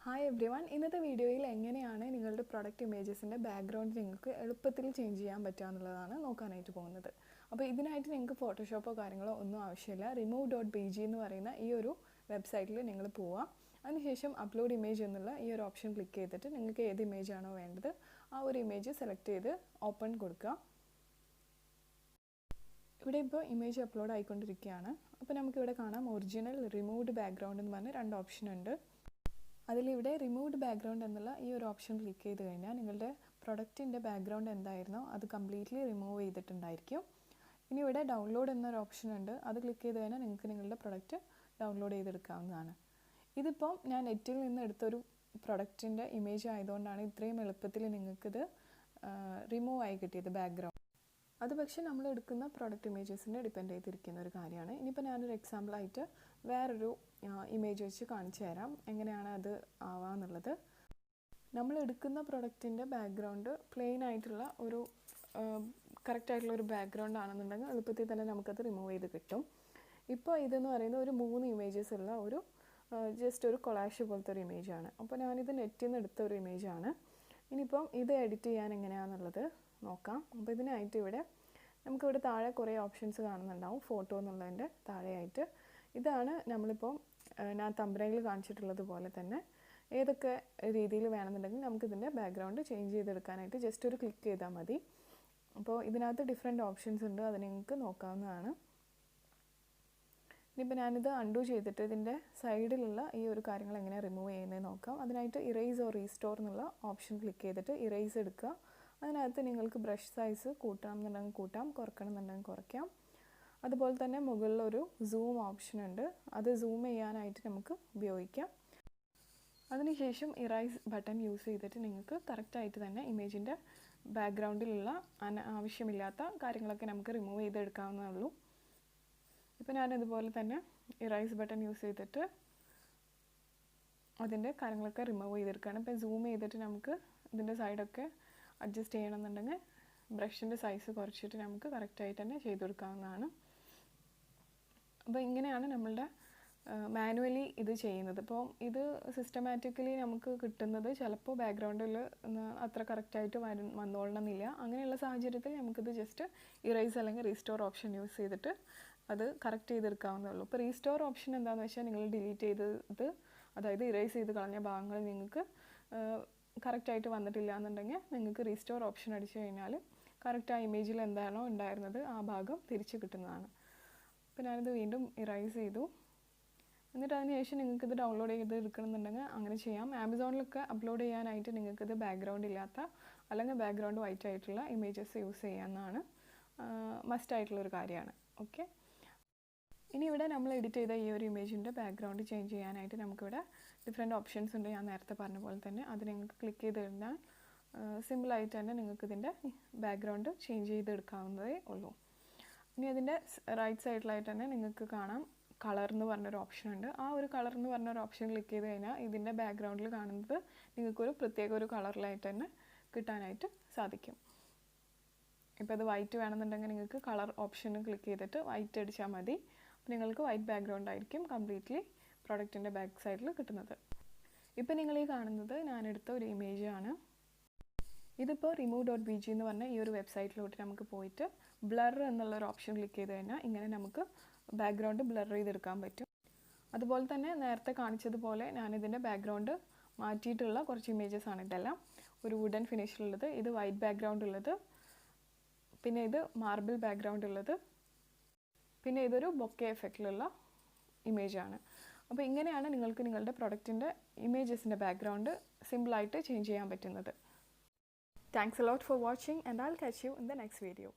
Hi everyone, ഇന്നത്തെ വീഡിയോയിൽ എങ്ങനെയാണ് നിങ്ങളുടെ പ്രൊഡക്റ്റ് ഇമേജസിൻ്റെ ബാക്ക്ഗ്രൗണ്ട് നിങ്ങൾക്ക് എളുപ്പത്തിൽ ചേഞ്ച് ചെയ്യാൻ പറ്റുക എന്നുള്ളതാണ് നോക്കാനായിട്ട് പോകുന്നത്. അപ്പോൾ ഇതിനായിട്ട് നിങ്ങൾക്ക് ഫോട്ടോഷോപ്പോ കാര്യങ്ങളോ ഒന്നും ആവശ്യമില്ല. remove.bg എന്ന് പറയുന്ന ഈ ഒരു വെബ്സൈറ്റിൽ നിങ്ങൾ പോവുക. അതിനുശേഷം അപ്ലോഡ് ഇമേജ് എന്നുള്ള ഈ ഒരു ഓപ്ഷൻ ക്ലിക്ക് ചെയ്തിട്ട് നിങ്ങൾക്ക് ഏത് ഇമേജ് ആണോ വേണ്ടത് ആ ഒരു ഇമേജ് സെലക്ട് ചെയ്ത് ഓപ്പൺ കൊടുക്കുക. ഇവിടെ ഇപ്പോൾ ഇമേജ് അപ്ലോഡ് ആയിക്കൊണ്ടിരിക്കുകയാണ്. അപ്പോൾ നമുക്കിവിടെ കാണാം ഒറിജിനൽ, റിമൂവ്ഡ് ബാക്ക്ഗ്രൗണ്ട് എന്ന് പറഞ്ഞ രണ്ട് ഓപ്ഷൻ ഉണ്ട്. അതിലിവിടെ റിമൂവ്ഡ് ബാക്ക്ഗ്രൗണ്ട് എന്നുള്ള ഈ ഒരു ഓപ്ഷൻ ക്ലിക്ക് ചെയ്ത് കഴിഞ്ഞാൽ നിങ്ങളുടെ പ്രൊഡക്റ്റിൻ്റെ ബാക്ക്ഗ്രൗണ്ട് എന്തായിരുന്നോ അത് കംപ്ലീറ്റ്ലി റിമൂവ് ചെയ്തിട്ടുണ്ടായിരിക്കും. ഇനി ഇവിടെ ഡൗൺലോഡ് എന്നൊരു ഓപ്ഷൻ ഉണ്ട്. അത് ക്ലിക്ക് ചെയ്ത് കഴിഞ്ഞാൽ നിങ്ങൾക്ക് നിങ്ങളുടെ പ്രൊഡക്റ്റ് ഡൗൺലോഡ് ചെയ്തെടുക്കാവുന്നതാണ്. ഇതിപ്പോൾ ഞാൻ നെറ്റിൽ നിന്ന് എടുത്തൊരു പ്രൊഡക്റ്റിൻ്റെ ഇമേജ് ആയതുകൊണ്ടാണ് ഇത്രയും എളുപ്പത്തിൽ നിങ്ങൾക്കിത് റിമൂവ് ആയി കിട്ടിയത് ബാക്ക്ഗ്രൗണ്ട്. അത് പക്ഷേ നമ്മൾ എടുക്കുന്ന പ്രൊഡക്റ്റ് ഇമേജസിനെ ഡിപ്പെൻഡ് ചെയ്തിരിക്കുന്ന ഒരു കാര്യമാണ്. ഇനിയിപ്പോൾ ഞാനൊരു എക്സാമ്പിളായിട്ട് വേറൊരു ഇമേജ് വെച്ച് കാണിച്ചു തരാം എങ്ങനെയാണ് അത് ആവാന്നുള്ളത്. നമ്മൾ എടുക്കുന്ന പ്രൊഡക്റ്റിൻ്റെ ബാക്ക്ഗ്രൗണ്ട് പ്ലെയിൻ ആയിട്ടുള്ള ഒരു കറക്റ്റായിട്ടുള്ള ഒരു ബാക്ക്ഗ്രൗണ്ട് ആണെന്നുണ്ടെങ്കിൽ എളുപ്പത്തിൽ തന്നെ നമുക്കത് റിമൂവ് ചെയ്ത് കിട്ടും. ഇപ്പോൾ ഇതെന്ന് പറയുന്നത് ഒരു 3 ഇമേജസ് ഉള്ള ഒരു ജസ്റ്റ് ഒരു കൊളാഷ് പോലത്തെ ഒരു ഇമേജാണ്. അപ്പോൾ ഞാനിത് നെറ്റിൽ നിന്ന് എടുത്ത ഒരു ഇമേജാണ്. ഇനിയിപ്പം ഇത് എഡിറ്റ് ചെയ്യാൻ എങ്ങനെയാണെന്നുള്ളത് നോക്കാം. അപ്പോൾ ഇതിനായിട്ട് ഇവിടെ നമുക്കിവിടെ താഴെ കുറേ ഓപ്ഷൻസ് കാണുന്നുണ്ടാവും. ഫോട്ടോ എന്നുള്ളതിൻ്റെ താഴെയായിട്ട് ഇതാണ് നമ്മളിപ്പോൾ ഞാൻ തമ്പനയിൽ കാണിച്ചിട്ടുള്ളത് പോലെ തന്നെ ഏതൊക്കെ രീതിയിൽ വേണമെന്നുണ്ടെങ്കിൽ നമുക്കിതിൻ്റെ ബാക്ക്ഗ്രൗണ്ട് ചേഞ്ച് ചെയ്തെടുക്കാനായിട്ട് ജസ്റ്റ് ഒരു ക്ലിക്ക് ചെയ്താൽ മതി. അപ്പോൾ ഇതിനകത്ത് ഡിഫറെൻറ്റ് ഓപ്ഷൻസ് ഉണ്ട്, അത് നിങ്ങൾക്ക് നോക്കാവുന്നതാണ്. ഇനിയിപ്പോൾ ഞാനിത് അൺഡു ചെയ്തിട്ട് ഇതിൻ്റെ സൈഡിലുള്ള ഈ ഒരു കാര്യങ്ങൾ എങ്ങനെയാണ് റിമൂവ് ചെയ്യുന്നത് നോക്കാം. അതിനായിട്ട് ഇറേസ് ഓർ റീസ്റ്റോർ എന്നുള്ള ഓപ്ഷൻ ക്ലിക്ക് ചെയ്തിട്ട് ഇറേസ് എടുക്കുക. അതിനകത്ത് നിങ്ങൾക്ക് ബ്രഷ് സൈസ് കൂട്ടണം എന്നുണ്ടെങ്കിൽ കൂട്ടാം, കുറയ്ക്കണം എന്നുണ്ടെങ്കിൽ കുറയ്ക്കാം. അതുപോലെ തന്നെ മുകളിലൊരു സൂം ഓപ്ഷൻ ഉണ്ട്, അത് സൂം ചെയ്യാനായിട്ട് നമുക്ക് ഉപയോഗിക്കാം. അതിനുശേഷം ഇറൈസ് ബട്ടൺ യൂസ് ചെയ്തിട്ട് നിങ്ങൾക്ക് കറക്റ്റായിട്ട് തന്നെ ഇമേജിൻ്റെ ബാക്ക്ഗ്രൗണ്ടിലുള്ള ആവശ്യമില്ലാത്ത കാര്യങ്ങളൊക്കെ നമുക്ക് റിമൂവ് ചെയ്തെടുക്കാവുന്നേ ഉള്ളൂ. ഇപ്പോൾ ഞാനിതുപോലെ തന്നെ ഇറൈസ് ബട്ടൺ യൂസ് ചെയ്തിട്ട് അതിൻ്റെ കാര്യങ്ങളൊക്കെ റിമൂവ് ചെയ്തെടുക്കുകയാണ്. ഇപ്പോൾ സൂം ചെയ്തിട്ട് നമുക്ക് ഇതിൻ്റെ സൈഡൊക്കെ അഡ്ജസ്റ്റ് ചെയ്യണമെന്നുണ്ടെങ്കിൽ ബ്രഷിൻ്റെ സൈസ് കുറച്ചിട്ട് നമുക്ക് കറക്റ്റായിട്ട് തന്നെ ചെയ്ത് കൊടുക്കാവുന്നതാണ്. അപ്പോൾ ഇങ്ങനെയാണ് നമ്മളുടെ മാനുവലി ഇത് ചെയ്യുന്നത്. അപ്പോൾ ഇത് സിസ്റ്റമാറ്റിക്കലി നമുക്ക് കിട്ടുന്നത് ചിലപ്പോൾ ബാക്ക്ഗ്രൗണ്ടിൽ അത്ര കറക്റ്റായിട്ട് വന്നോളണമെന്നില്ല. അങ്ങനെയുള്ള സാഹചര്യത്തിൽ നമുക്കിത് ജസ്റ്റ് ഇറേസ് അല്ലെങ്കിൽ റീസ്റ്റോർ ഓപ്ഷൻ യൂസ് ചെയ്തിട്ട് അത് കറക്റ്റ് ചെയ്തെടുക്കാവുന്നേ ഉള്ളൂ. ഇപ്പോൾ റീസ്റ്റോർ ഓപ്ഷൻ എന്താണെന്ന് വെച്ചാൽ നിങ്ങൾ ഡിലീറ്റ് ചെയ്തത്, അതായത് ഇറേസ് ചെയ്ത് കളഞ്ഞ ഭാഗങ്ങൾ നിങ്ങൾക്ക് കറക്റ്റായിട്ട് വന്നിട്ടില്ല എന്നുണ്ടെങ്കിൽ നിങ്ങൾക്ക് റീസ്റ്റോർ ഓപ്ഷൻ അടിച്ചു കഴിഞ്ഞാൽ കറക്റ്റ് ആ ഇമേജിൽ എന്താണോ ഉണ്ടായിരുന്നത് ആ ഭാഗം തിരിച്ച് കിട്ടുന്നതാണ്. അപ്പോൾ ഞാനിത് വീണ്ടും ഇറൈസ് ചെയ്തു. എന്നിട്ട് അതിന് ശേഷം നിങ്ങൾക്കിത് ഡൗൺലോഡ് ചെയ്ത് എടുക്കണമെന്നുണ്ടെങ്കിൽ അങ്ങനെ ചെയ്യാം. ആമസോണിലൊക്കെ അപ്ലോഡ് ചെയ്യാനായിട്ട് നിങ്ങൾക്കിത് ബാക്ക്ഗ്രൗണ്ട് ഇല്ലാത്ത അല്ലെങ്കിൽ ബാക്ക്ഗ്രൗണ്ട് വൈറ്റ് ആയിട്ടുള്ള ഇമേജസ് യൂസ് ചെയ്യാവുന്നതാണ്. മസ്റ്റായിട്ടുള്ളൊരു കാര്യമാണ്. ഓക്കെ, ഇനി ഇവിടെ നമ്മൾ എഡിറ്റ് ചെയ്ത ഈ ഒരു ഇമേജിൻ്റെ ബാക്ക്ഗ്രൗണ്ട് ചേഞ്ച് ചെയ്യാനായിട്ട് നമുക്കിവിടെ ഡിഫറെൻറ്റ് ഓപ്ഷൻസ് ഉണ്ട്. ഞാൻ നേരത്തെ പറഞ്ഞ പോലെ തന്നെ അത് നിങ്ങൾക്ക് ക്ലിക്ക് ചെയ്ത് കഴിഞ്ഞാൽ സിമ്പിളായിട്ട് തന്നെ നിങ്ങൾക്കിതിൻ്റെ ബാക്ക്ഗ്രൗണ്ട് ചേഞ്ച് ചെയ്തെടുക്കാവുന്നതേ ഉള്ളൂ. ഇനി അതിൻ്റെ റൈറ്റ് സൈഡിലായിട്ട് തന്നെ നിങ്ങൾക്ക് കാണാം കളർ എന്ന് പറഞ്ഞൊരു ഓപ്ഷൻ ഉണ്ട്. ആ ഒരു കളർ എന്ന് പറഞ്ഞൊരു ഓപ്ഷൻ ക്ലിക്ക് ചെയ്ത് കഴിഞ്ഞാൽ ഇതിൻ്റെ ബാക്ക്ഗ്രൗണ്ടിൽ കാണുന്നത് നിങ്ങൾക്കൊരു പ്രത്യേക ഒരു കളറിലായിട്ട് തന്നെ കിട്ടാനായിട്ട് സാധിക്കും. ഇപ്പോൾ അത് വൈറ്റ് വേണമെന്നുണ്ടെങ്കിൽ നിങ്ങൾക്ക് കളർ ഓപ്ഷൻ ക്ലിക്ക് ചെയ്തിട്ട് വൈറ്റ് അടിച്ചാൽ മതി. അപ്പോൾ നിങ്ങൾക്ക് വൈറ്റ് ബാക്ക്ഗ്രൗണ്ട് ആയിരിക്കും കംപ്ലീറ്റ്ലി പ്രൊഡക്റ്റിൻ്റെ ബാക്ക് സൈഡിൽ കിട്ടുന്നത്. ഇപ്പോൾ നിങ്ങൾ ഈ കാണുന്നത് ഞാനെടുത്ത ഒരു ഇമേജ് ആണ്. ഇതിപ്പോൾ remove.bg എന്ന് പറഞ്ഞ ഈ ഒരു വെബ്സൈറ്റിലോട്ട് നമുക്ക് പോയിട്ട് ബ്ലർ എന്നുള്ളൊരു ഓപ്ഷൻ ക്ലിക്ക് ചെയ്ത് കഴിഞ്ഞാൽ ഇങ്ങനെ നമുക്ക് ബാക്ക്ഗ്രൗണ്ട് ബ്ലർ ചെയ്തെടുക്കാൻ പറ്റും. അതുപോലെ തന്നെ നേരത്തെ കാണിച്ചതുപോലെ ഞാനിതിൻ്റെ ബാക്ക്ഗ്രൗണ്ട് മാറ്റിയിട്ടുള്ള കുറച്ച് ഇമേജസ് ആണ് ഇതെല്ലാം. ഒരു വുഡൻ ഫിനിഷിലുള്ളത്, ഇത് വൈറ്റ് ബാക്ക്ഗ്രൗണ്ട് ഉള്ളത്, പിന്നെ ഇത് മാർബിൾ ബാക്ക്ഗ്രൗണ്ട് ഉള്ളത്, പിന്നെ ഇതൊരു ബൊക്കെ എഫക്റ്റിലുള്ള ഇമേജാണ്. അപ്പോൾ ഇങ്ങനെയാണ് നിങ്ങൾക്ക് നിങ്ങളുടെ പ്രൊഡക്റ്റിൻ്റെ ഇമേജസിൻ്റെ ബാക്ക്ഗ്രൗണ്ട് സിമ്പിളായിട്ട് ചേഞ്ച് ചെയ്യാൻ പറ്റുന്നത്. Thanks a lot for watching and I'll catch you in the next video.